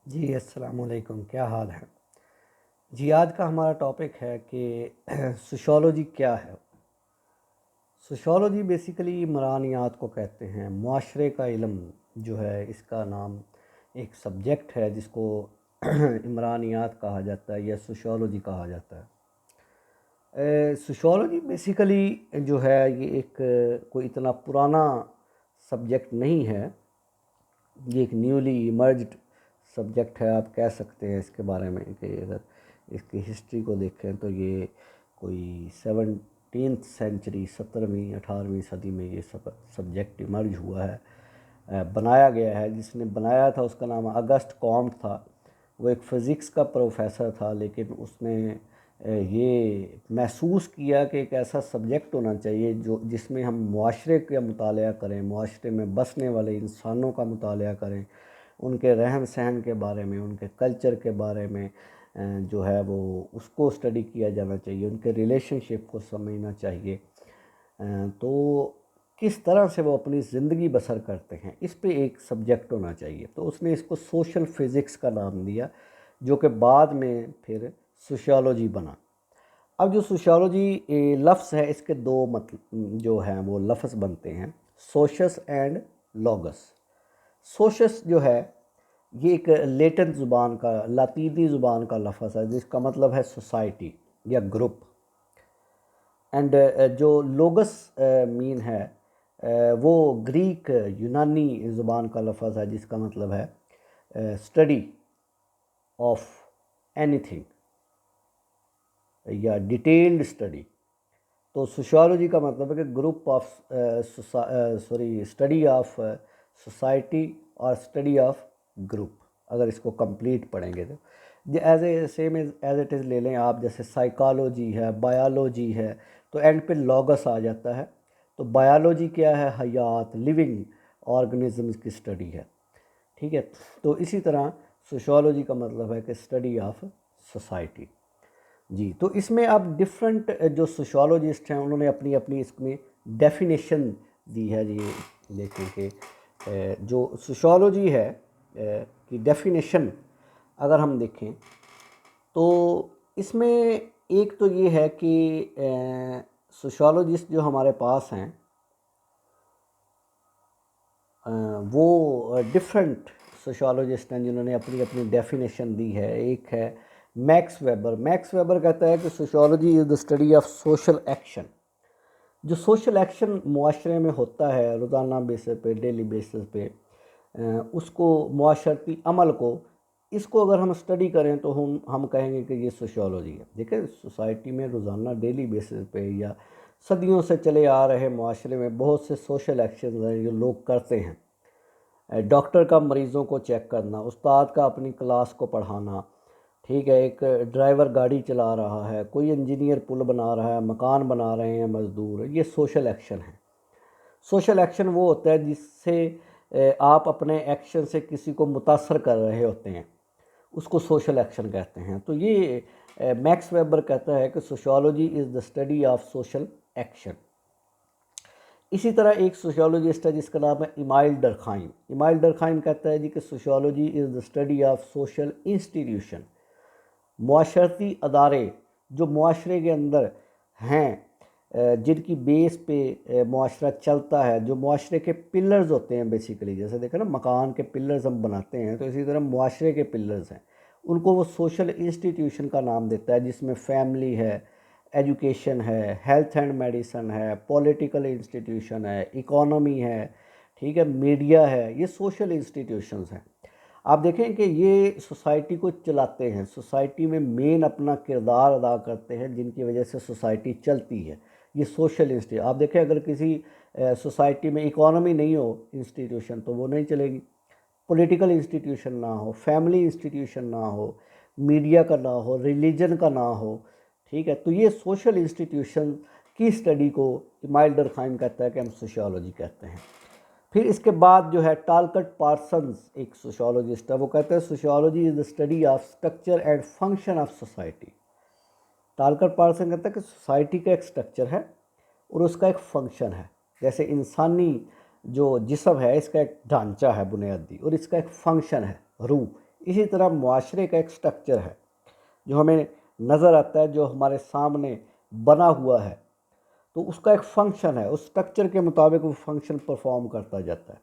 जी अस्सलाम वालेकुम, क्या हाल है। जी आज का हमारा टॉपिक है कि सोशियोलॉजी क्या है। सोशियोलॉजी बेसिकली इमरानियात को कहते हैं। मुआशरे का इल्म जो है, इसका नाम एक सब्जेक्ट है जिसको इमरानियात कहा जाता है या सोशियोलॉजी कहा जाता है। सोशियोलॉजी बेसिकली जो है ये एक कोई इतना पुराना सब्जेक्ट नहीं है। ये एक न्यूली इमर्ज्ड सब्जेक्ट है, आप कह सकते हैं इसके बारे में कि अगर इसकी हिस्ट्री को देखें तो ये कोई 17th सेंचुरी 17वीं 18वीं सदी में ये सब्जेक्ट इमर्ज हुआ है, बनाया गया है। जिसने बनाया था उसका नाम अगस्ट कॉम्ट था। वो एक फ़िज़िक्स का प्रोफेसर था, लेकिन उसने ये महसूस किया कि एक ऐसा सब्जेक्ट होना चाहिए जो जिसमें हम मुआशरे का मुताला करें, मुआशरे में बसने वाले इंसानों का मुताला करें, उनके रहन सहन के बारे में, उनके कल्चर के बारे में जो है वो उसको स्टडी किया जाना चाहिए, उनके रिलेशनशिप को समझना चाहिए। तो किस तरह से वो अपनी ज़िंदगी बसर करते हैं, इस पे एक सब्जेक्ट होना चाहिए। तो उसने इसको सोशल फ़िज़िक्स का नाम दिया, जो कि बाद में फिर सोशियोलॉजी बना। अब जो सोशियोलॉजी लफ्ज़ है, इसके दो मतलब जो हैं वो लफ्ज़ बनते हैं, सोशस एंड लॉगस। सोशस जो है ये एक लेटिन ज़ुबान का, लातीनी ज़ुबान का लफ्ज़ है जिसका मतलब है सोसाइटी या ग्रुप। एंड जो लोगस मीन है वो ग्रीक यूनानी ज़ुबान का लफ्ज़ है जिसका मतलब है स्टडी ऑफ एनीथिंग या डिटेल्ड स्टडी। तो सोशियोलॉजी का मतलब है कि group of study of society और स्टडी ऑफ ग्रुप। अगर इसको कंप्लीट पढ़ेंगे तो as a same as it is ले लें आप, जैसे साइकोलॉजी है, बायोलॉजी है, तो एंड पे लॉगस आ जाता है। तो बायोलॉजी क्या है? हयात, लिविंग ऑर्गेनिजम्स की स्टडी है। ठीक है। तो इसी तरह सोशियोलॉजी का मतलब है कि स्टडी ऑफ सोसाइटी। जी, तो इसमें अब डिफरेंट जो सोशियोलॉजिस्ट हैं उन्होंने अपनी अपनी इसमें डेफिनेशन दी है। जी देखें कि जो सोशियोलॉजी है की डेफिनेशन अगर हम देखें तो इसमें एक तो ये है कि सोशियोलॉजिस्ट जो हमारे पास हैं वो डिफरेंट सोशियोलॉजिस्ट हैं जिन्होंने अपनी अपनी डेफिनेशन दी है। एक है मैक्स वेबर। मैक्स वेबर कहता है कि sociology is the study of social action. जो सोशल एक्शन मुआशरे में होता है रोज़ाना बेसिस पे, डेली बेसिस पे, उसको मुआशरती अमल को, इसको अगर हम स्टडी करें तो हम कहेंगे कि ये सोशियोलॉजी है। देखिए, सोसाइटी में रोज़ाना डेली बेसिस पे या सदियों से चले आ रहे मुआशरे में बहुत से सोशल एक्शन हैं जो लोग करते हैं। डॉक्टर का मरीज़ों को चेक करना, उस्ताद का अपनी क्लास को पढ़ाना, ठीक है, एक ड्राइवर गाड़ी चला रहा है, कोई इंजीनियर पुल बना रहा है, मकान बना रहे हैं मज़दूर, ये सोशल एक्शन है। सोशल एक्शन वो होता है जिससे आप अपने एक्शन से किसी को मुतासर कर रहे होते हैं, उसको सोशल एक्शन कहते हैं। तो ये मैक्स वेबर कहता है कि sociology is the study of social action. इसी तरह एक सोशियोलॉजिस्ट है जिसका नाम है इमाइल डरखाइम। इमाइल डरखाइम कहता है जी कि sociology is the study of social institution. मुआशरती अदारे जो मुआशरे के अंदर हैं, जिनकी बेस पे मुआशरा चलता है, जो मुआशरे के पिलर्स होते हैं बेसिकली, जैसे देखें ना मकान के पिलर्स हम बनाते हैं, तो इसी तरह मुआशरे के पिलर्स हैं, उनको वो सोशल इंस्टीट्यूशन का नाम देता है, जिसमें फैमिली है, एजुकेशन है, हेल्थ एंड मेडिसन है, पॉलिटिकल इंस्टीट्यूशन है, इकोनॉमी है, ठीक है, मीडिया है, ये सोशल इंस्टीट्यूशंस हैं। आप देखें कि ये सोसाइटी को चलाते हैं, सोसाइटी में मेन अपना किरदार अदा करते हैं, जिनकी वजह से सोसाइटी चलती है। ये सोशल इंस्टीट्यूट, आप देखें अगर किसी सोसाइटी में इकोनॉमी नहीं हो इंस्टीट्यूशन तो वो नहीं चलेगी। पॉलिटिकल इंस्टीट्यूशन ना हो, फैमिली इंस्टीट्यूशन ना हो, मीडिया का ना हो, रिलीजन का ना हो, ठीक है, तो ये सोशल इंस्टीट्यूशन की स्टडी को इमाइल डरखाइम कहता है कि हम सोशियोलॉजी कहते हैं। फिर इसके बाद जो है टालकट पार्सन्स एक सोशियोलॉजिस्ट है, वो कहते हैं sociology is the study of structure and function of society. Talcott Parson कहता है कि सोसाइटी का एक स्ट्रक्चर है और उसका एक फंक्शन है। जैसे इंसानी जो जिस्म है, इसका एक ढांचा है बुनियादी और इसका एक फंक्शन है रूह, इसी तरह मुआशरे का एक स्ट्रक्चर है जो हमें नज़र आता है, जो हमारे सामने बना हुआ है, तो उसका एक फंक्शन है, उस स्ट्रक्चर के मुताबिक वो फंक्शन परफॉर्म करता जाता है।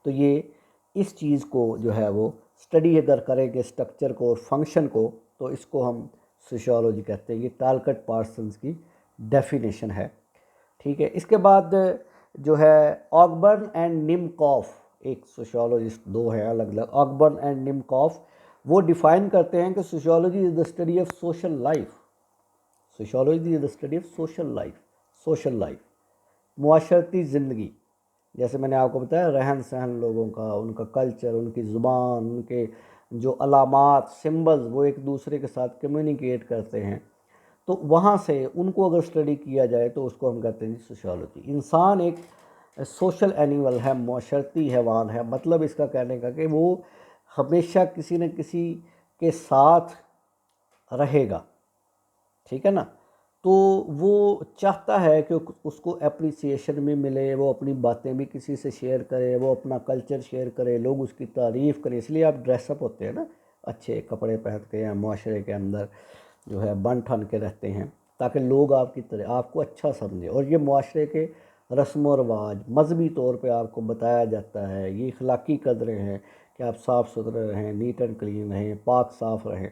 तो ये इस चीज़ को जो है वो स्टडी अगर करेंगे स्ट्रक्चर को और फंक्शन को, तो इसको हम सोशियोलॉजी कहते हैं। ये टालकट पार्सन्स की डेफिनेशन है। ठीक है, इसके बाद जो है ऑगबर्न एंड निमकॉफ, एक सोशियोलॉजिस्ट, दो हैं अलग अलग, ऑगबर्न एंड निमकॉफ, वो डिफाइन करते हैं कि sociology is the study of social life. Sociology is the study of social life, मुआशरती ज़िंदगी। जैसे मैंने आपको बताया, रहन सहन लोगों का, उनका कल्चर, उनकी ज़ुबान, उनके जो अलामात, सिंबल्स, वो एक दूसरे के साथ कम्युनिकेट करते हैं, तो वहाँ से उनको अगर स्टडी किया जाए तो उसको हम कहते हैं सोशियोलॉजी। इंसान एक सोशल एनिमल है, मुआशरती हैवान है, मतलब इसका कहने का कि वो हमेशा किसी न किसी के साथ रहेगा। ठीक है ना, तो वो चाहता है कि उसको अप्रिसिएशन भी मिले, वो अपनी बातें भी किसी से शेयर करे, वो अपना कल्चर शेयर करे, लोग उसकी तारीफ़ करें। इसलिए आप ड्रेसअप होते हैं ना, अच्छे कपड़े पहन के या मुआशरे के अंदर जो है बन ठन के रहते हैं, ताकि लोग आपकी तरह आपको अच्छा समझें। और ये मुआशरे के रस्म व रवाज, मजहबी तौर पे आपको बताया जाता है, ये अखलाकी कदरें हैं कि आप साफ़ सुथरे रहें, नीट एंड क्लीन रहें, पाक साफ़ रहें।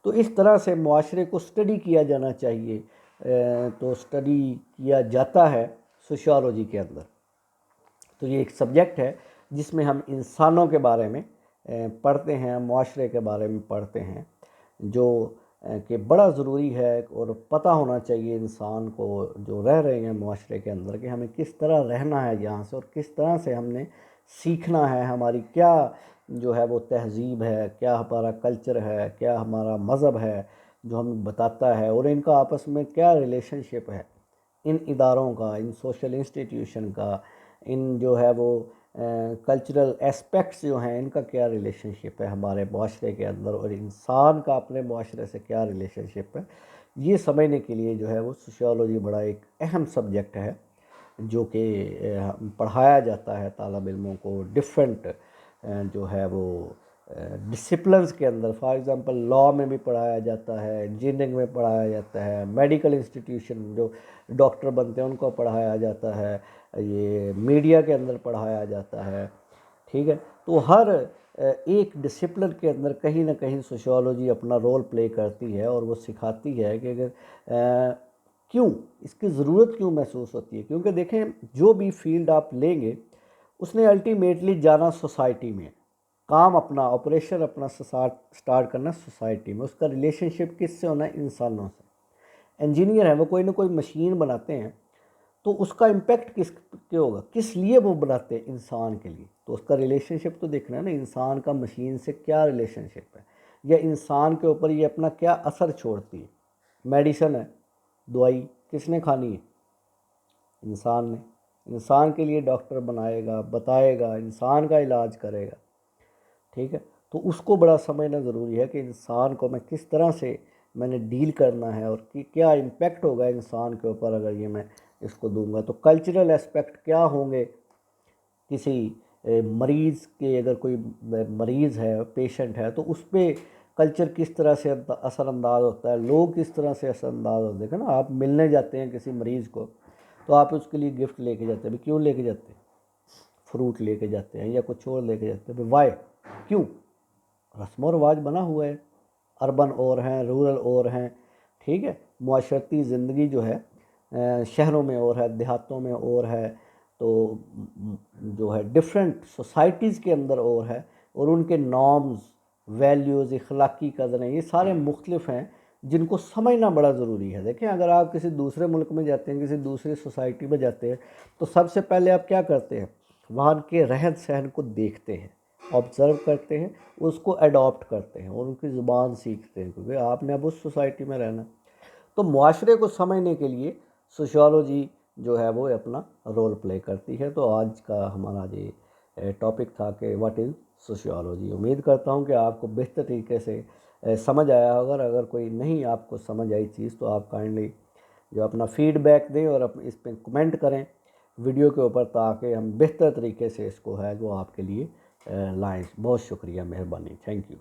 तो इस तरह से मुआशरे को स्टडी किया जाना चाहिए। तो स्टडी किया जाता है सोशियोलॉजी के अंदर। तो ये एक सब्जेक्ट है जिसमें हम इंसानों के बारे में पढ़ते हैं, मुआशरे के बारे में पढ़ते हैं, जो कि बड़ा ज़रूरी है और पता होना चाहिए इंसान को जो रह रहे हैं मुआशरे के अंदर, कि हमें किस तरह रहना है यहाँ से और किस तरह से हमने सीखना है, हमारी क्या जो है वो तहज़ीब है, क्या हमारा कल्चर है, क्या हमारा मज़हब है जो हमें बताता है, और इनका आपस में क्या रिलेशनशिप है, इन इदारों का, इन सोशल इंस्टीट्यूशन का, इन जो है वो कल्चरल एस्पेक्ट्स जो हैं, इनका क्या रिलेशनशिप है हमारे माशरे के अंदर, और इंसान का अपने माशरे से क्या रिलेशनशिप है, ये समझने के लिए जो है वो सोशियोलॉजी बड़ा एक अहम सब्जेक्ट है, जो कि पढ़ाया जाता है तालिब इल्मों को डिफरेंट जो है वो डिसिप्लिन्स के अंदर। फॉर एग्ज़ाम्पल लॉ में भी पढ़ाया जाता है, इंजीनियरिंग में पढ़ाया जाता है, मेडिकल इंस्टीट्यूशन जो डॉक्टर बनते हैं उनको पढ़ाया जाता है, ये मीडिया के अंदर पढ़ाया जाता है। ठीक है, तो हर एक डिसिप्लिन के अंदर कहीं ना कहीं सोशियोलॉजी अपना रोल प्ले करती है, और वो सिखाती है कि अगर क्यों इसकी ज़रूरत क्यों महसूस होती है। क्योंकि देखें, जो भी फील्ड आप लेंगे उसने अल्टीमेटली जाना सोसाइटी में, काम अपना, ऑपरेशन अपना स्टार्ट करना सोसाइटी में, उसका रिलेशनशिप किससे होना है, इंसानों से। इंजीनियर है, वो कोई ना कोई मशीन बनाते हैं, तो उसका इम्पेक्ट किस पे होगा, किस लिए वो बनाते हैं, इंसान के लिए। तो उसका रिलेशनशिप तो देखना है ना, इंसान का मशीन से क्या रिलेशनशिप है, या इंसान के ऊपर ये अपना क्या असर छोड़ती है। मेडिसिन है, दवाई किसने खानी है, इंसान ने। इंसान के लिए डॉक्टर बनाएगा, बताएगा, इंसान का इलाज करेगा। ठीक है, तो उसको बड़ा समझना ज़रूरी है कि इंसान को मैं किस तरह से मैंने डील करना है, और कि क्या इम्पेक्ट होगा इंसान के ऊपर अगर ये मैं इसको दूंगा। तो कल्चरल एस्पेक्ट क्या होंगे, किसी मरीज़ के, अगर कोई मरीज़ है, पेशेंट है, तो उस पर कल्चर किस तरह से असरअंदाज होता है, लोग किस तरह से असरअंदाज होते हैं। ना, आप मिलने जाते हैं किसी मरीज़ को, तो आप उसके लिए गिफ्ट लेके जाते हैं। क्यों लेके जाते हैं? फ्रूट लेके जाते हैं या कुछ और लेके जाते हैं। वाई, क्यों? रस्म व रवाज बना हुआ है, अर्बन और हैं, रूरल और हैं। ठीक है, मुआशरती ज़िंदगी जो है शहरों में और है, देहातों में और है, तो जो है डिफरेंट सोसाइटीज़ के अंदर और है, और उनके नॉर्म्स, वैल्यूज़, अखलाकी कदरें, ये सारे मुख्तलिफ हैं जिनको समझना बड़ा ज़रूरी है। देखें, अगर आप किसी दूसरे मुल्क में जाते हैं, किसी दूसरी सोसाइटी में जाते हैं, तो सबसे पहले आप क्या करते हैं, वहाँ के रहन सहन को देखते हैं, ऑब्ज़र्व करते हैं, उसको अडॉप्ट करते हैं और उनकी ज़ुबान सीखते हैं, क्योंकि आपने अब उस सोसाइटी में रहना। तो मुआशरे को समझने के लिए सोशियोलॉजी जो है वो अपना रोल प्ले करती है। तो आज का हमारा ये टॉपिक था कि व्हाट इज़ सोशियोलॉजी। उम्मीद करता हूँ कि आपको बेहतर तरीके से समझ आया होगा। अगर कोई नहीं आपको समझ आई चीज़, तो आप काइंडली जो अपना फीडबैक दें और इस पर कमेंट करें वीडियो के ऊपर, ताकि हम बेहतर तरीके से इसको है वो आपके लिए लाएँ। बहुत शुक्रिया, मेहरबानी, थैंक यू।